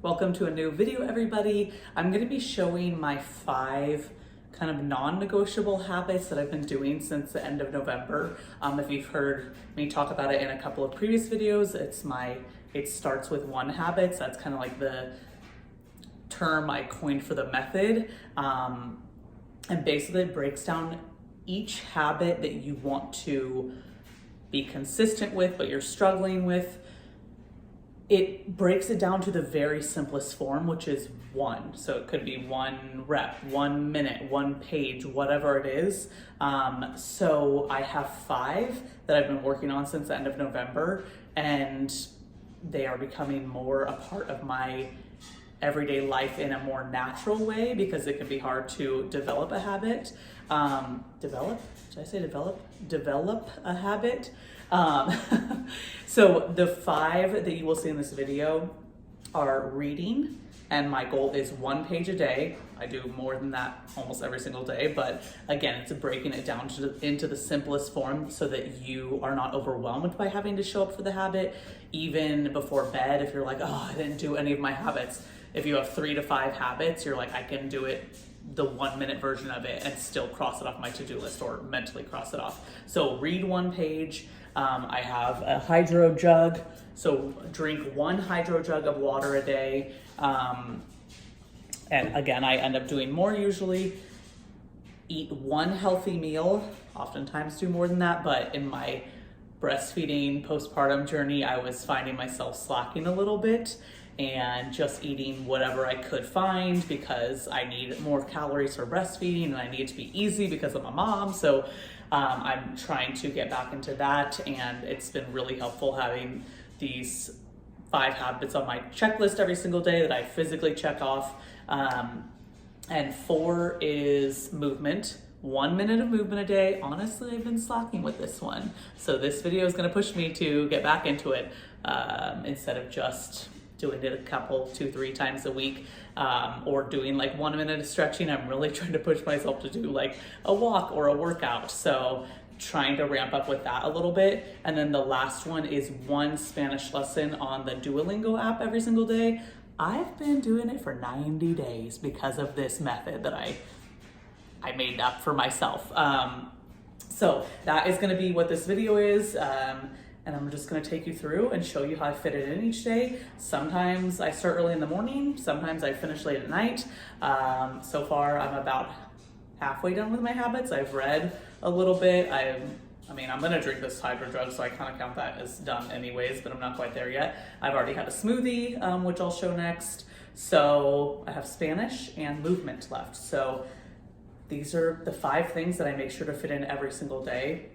Welcome to a new video, everybody. I'm going to be showing my 5 kind of non-negotiable habits that I've been doing since the end of November. If you've heard me talk about it in a couple of previous videos, it starts with 1 habits. That's kind of like the term I coined for the method. And basically it breaks down each habit that you want to be consistent with, but you're struggling with. It breaks it down to the very simplest form, which is 1. So it could be 1 rep, 1 minute, 1 page, whatever it is. So I have 5 that I've been working on since the end of November, and they are becoming more a part of my everyday life in a more natural way, because it can be hard to develop a habit. Develop a habit. So the 5 that you will see in this video are reading, and my goal is 1 page a day. I do more than that almost every single day, but again, it's breaking it down into the simplest form so that you are not overwhelmed by having to show up for the habit. Even before bed, if you're like, oh, I didn't do any of my habits. If you have 3 to 5 habits, you're like, I can do it, the 1-minute version of it, and still cross it off my to-do list or mentally cross it off. So read 1 page. I have a hydro jug. So drink 1 hydro jug of water a day. And again, I end up doing more usually. Eat 1 healthy meal, oftentimes do more than that, but in my breastfeeding postpartum journey, I was finding myself slacking a little bit and just eating whatever I could find because I need more calories for breastfeeding and I need it to be easy because I'm a mom. So I'm trying to get back into that, and it's been really helpful having these 5 habits on my checklist every single day that I physically check off. And 4 is movement. 1 minute of movement a day. Honestly, I've been slacking with this one. So this video is going to push me to get back into it instead of just doing it a couple, 2-3 times a week, or doing like 1 minute of stretching. I'm really trying to push myself to do like a walk or a workout. So trying to ramp up with that a little bit. And then the last one is 1 Spanish lesson on the Duolingo app every single day. I've been doing it for 90 days because of this method that I made up for myself. So that is gonna be what this video is. And I'm just gonna take you through and show you how I fit it in each day. Sometimes I start early in the morning, sometimes I finish late at night. So far, I'm about halfway done with my habits. I've read a little bit. I'm gonna drink this hydro jug, so I kind of count that as done anyways, but I'm not quite there yet. I've already had a smoothie, which I'll show next. So I have Spanish and movement left. So these are the 5 things that I make sure to fit in every single day.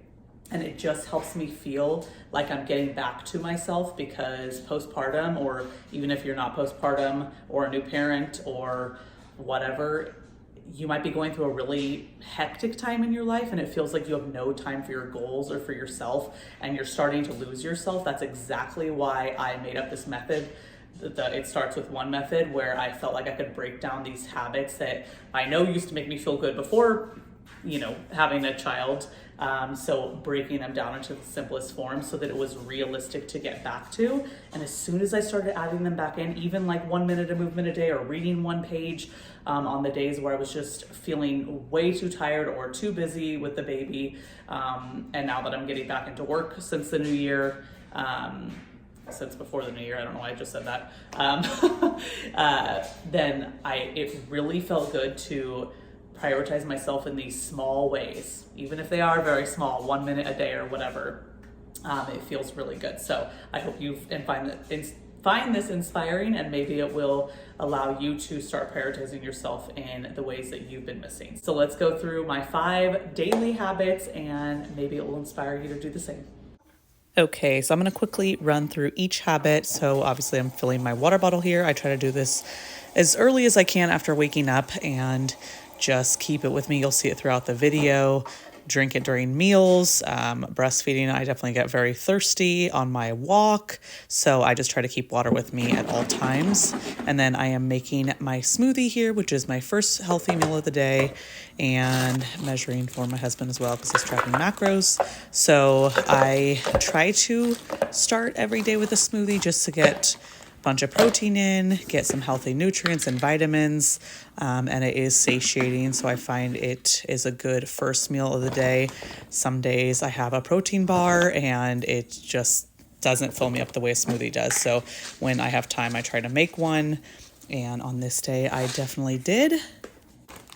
And it just helps me feel like I'm getting back to myself, because postpartum, or even if you're not postpartum or a new parent or whatever, you might be going through a really hectic time in your life and it feels like you have no time for your goals or for yourself, and you're starting to lose yourself. That's exactly why I made up this method. It starts with 1 method, where I felt like I could break down these habits that I know used to make me feel good before, having a child. So breaking them down into the simplest form so that it was realistic to get back to. And as soon as I started adding them back in, even like 1 minute of movement a day or reading 1 page on the days where I was just feeling way too tired or too busy with the baby. And now that I'm getting back into work since the new year, since before the new year, I don't know why I just said that, then it really felt good to prioritize myself in these small ways, even if they are very small, 1 minute a day or whatever. It feels really good. So I hope you find this inspiring, and maybe it will allow you to start prioritizing yourself in the ways that you've been missing. So let's go through my 5 daily habits, and maybe it will inspire you to do the same. Okay, so I'm going to quickly run through each habit. So obviously I'm filling my water bottle here. I try to do this as early as I can after waking up, and just keep it with me. You'll see it throughout the video. Drink it during meals. Breastfeeding, I definitely get very thirsty on my walk, so I just try to keep water with me at all times. And then I am making my smoothie here, which is my first healthy meal of the day, and measuring for my husband as well because he's tracking macros. So I try to start every day with a smoothie just to get bunch of protein in, get some healthy nutrients and vitamins, and it is satiating, so I find it is a good first meal of the day. Some days I have a protein bar and it just doesn't fill me up the way a smoothie does. So when I have time, I try to make one, and on this day I definitely did.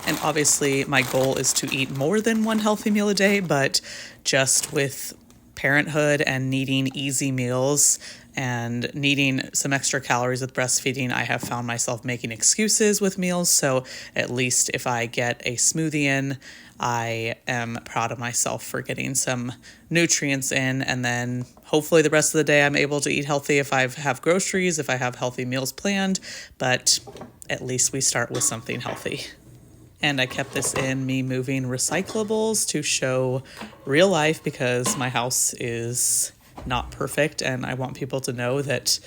And obviously my goal is to eat more than one healthy meal a day, but just with parenthood and needing easy meals and needing some extra calories with breastfeeding, I have found myself making excuses with meals. So at least if I get a smoothie in, I am proud of myself for getting some nutrients in. And then hopefully the rest of the day I'm able to eat healthy if I have groceries, if I have healthy meals planned, but at least we start with something healthy. And I kept this in me moving recyclables to show real life because my house is not perfect and I want people to know that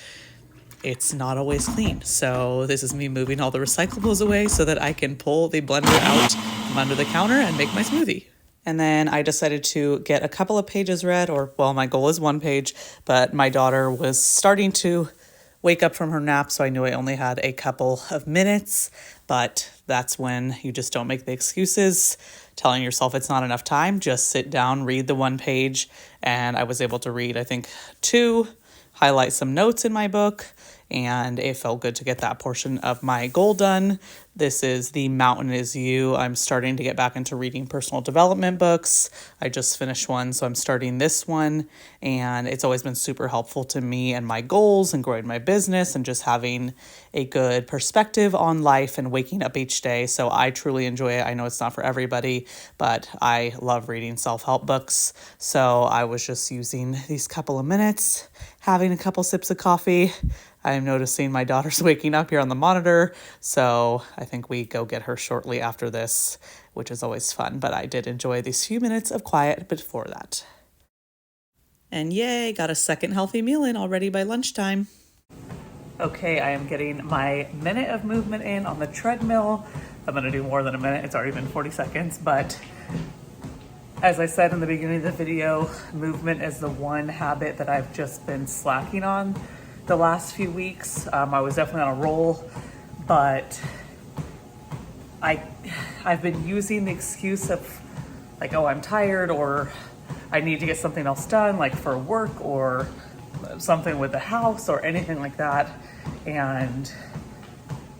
it's not always clean. So this is me moving all the recyclables away so that I can pull the blender out from under the counter and make my smoothie. And then I decided to get a couple of pages read, or well, my goal is 1 page, but my daughter was starting to wake up from her nap, so I knew I only had a couple of minutes, but that's when you just don't make the excuses, telling yourself it's not enough time. Just sit down, read the 1 page, and I was able to read, I think, 2, highlight some notes in my book, and it felt good to get that portion of my goal done. This is The Mountain Is You. I'm starting to get back into reading personal development books. I just finished one, so I'm starting this one, and it's always been super helpful to me and my goals and growing my business and just having a good perspective on life and waking up each day. So I truly enjoy it. I know it's not for everybody, but I love reading self-help books. So I was just using these couple of minutes, having a couple sips of coffee. I'm noticing my daughter's waking up here on the monitor, so I think we go get her shortly after this, which is always fun, but I did enjoy these few minutes of quiet before that. And yay, got a second healthy meal in already by lunchtime. Okay, I am getting my minute of movement in on the treadmill. I'm gonna do more than a minute, it's already been 40 seconds, but as I said in the beginning of the video, movement is the one habit that I've just been slacking on the last few weeks. I was definitely on a roll, but I've been using the excuse of like, oh, I'm tired, or I need to get something else done, like for work or something with the house or anything like that. And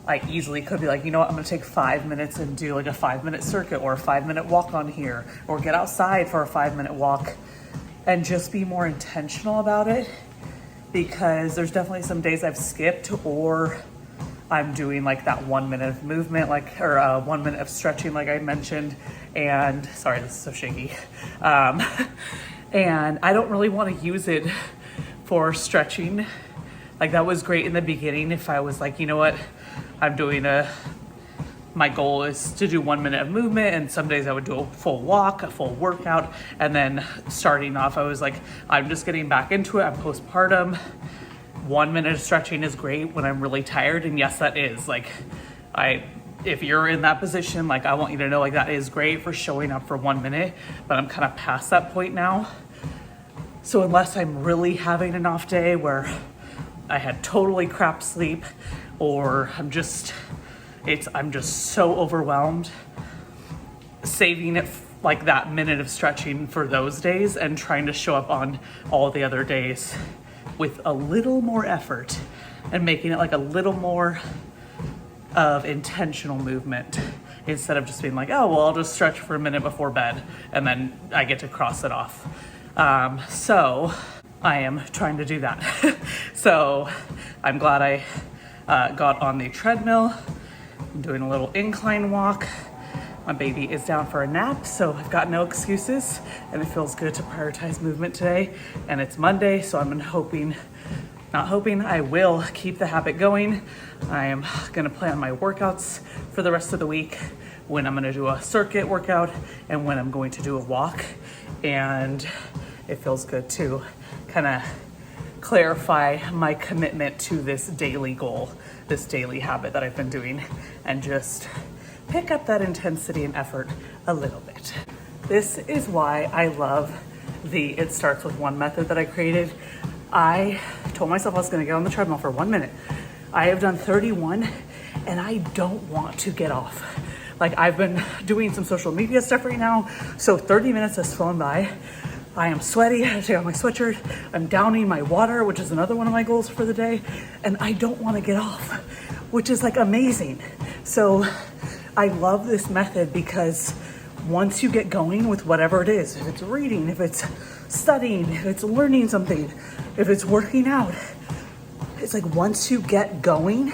I easily could be like, you know what, I'm gonna take 5 minutes and do like a 5-minute circuit or a 5-minute walk on here, or get outside for a 5-minute walk, and just be more intentional about it. Because there's definitely some days I've skipped, or I'm doing like that 1 minute of movement, like, or 1 minute of stretching, like I mentioned. And sorry, this is so shaky. And I don't really want to use it for stretching. Like that was great in the beginning. If I was like, you know what, I'm doing my goal is to do 1 minute of movement, and some days I would do a full walk, a full workout, and then starting off, I was like, I'm just getting back into it. I'm postpartum. 1 minute of stretching is great when I'm really tired, and yes, that is like, if you're in that position, like I want you to know, like that is great for showing up for 1 minute, but I'm kind of past that point now. So unless I'm really having an off day where I had totally crap sleep, or I'm just so overwhelmed, saving it like that minute of stretching for those days and trying to show up on all the other days with a little more effort and making it like a little more of intentional movement instead of just being like, oh, well, I'll just stretch for a minute before bed and then I get to cross it off. So I am trying to do that. So I'm glad I got on the treadmill. I'm doing a little incline walk. My baby is down for a nap, so I've got no excuses, and it feels good to prioritize movement today. And it's Monday, so I'm I will keep the habit going. I am gonna plan my workouts for the rest of the week, when I'm gonna do a circuit workout and when I'm going to do a walk. And it feels good to kind of clarify my commitment to this daily goal, this daily habit that I've been doing, and just pick up that intensity and effort a little bit. This is why I love the It Starts With One method that I created. I told myself I was gonna get on the treadmill for 1 minute. I have done 31 and I don't want to get off. Like, I've been doing some social media stuff right now, so 30 minutes has flown by. I am sweaty, I take off my sweatshirt, I'm downing my water, which is another one of my goals for the day, and I don't wanna get off, which is like amazing. So I love this method because once you get going with whatever it is, if it's reading, if it's studying, if it's learning something, if it's working out, it's like once you get going,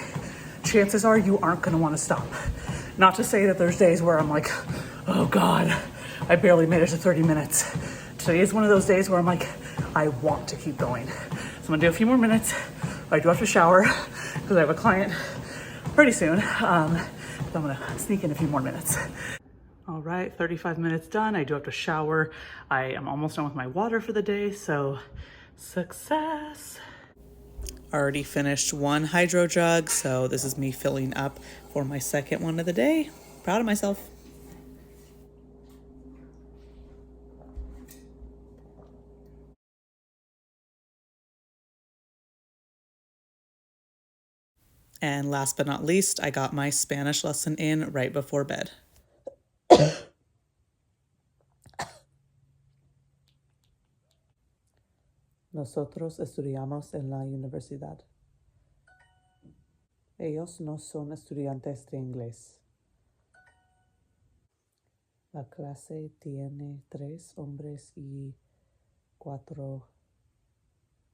chances are you aren't gonna wanna stop. Not to say that there's days where I'm like, oh God, I barely made it to 30 minutes. Today is one of those days where I'm like, I want to keep going. So I'm gonna do a few more minutes. I do have to shower because I have a client pretty soon. So I'm gonna sneak in a few more minutes. All right, 35 minutes done. I do have to shower. I am almost done with my water for the day, so success. Already finished one hydro jug, so this is me filling up for my second one of the day. Proud of myself. And last but not least, I got my Spanish lesson in right before bed. Nosotros estudiamos en la universidad. Ellos no son estudiantes de inglés. La clase tiene 3 hombres y 4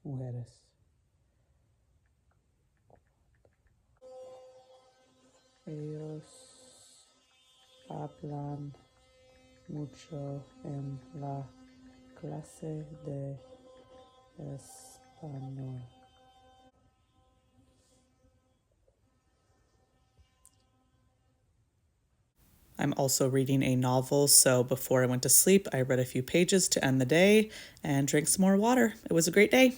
mujeres. Ellos hablan mucho en la clase de español. I'm also reading a novel, so before I went to sleep, I read a few pages to end the day and drank some more water. It was a great day.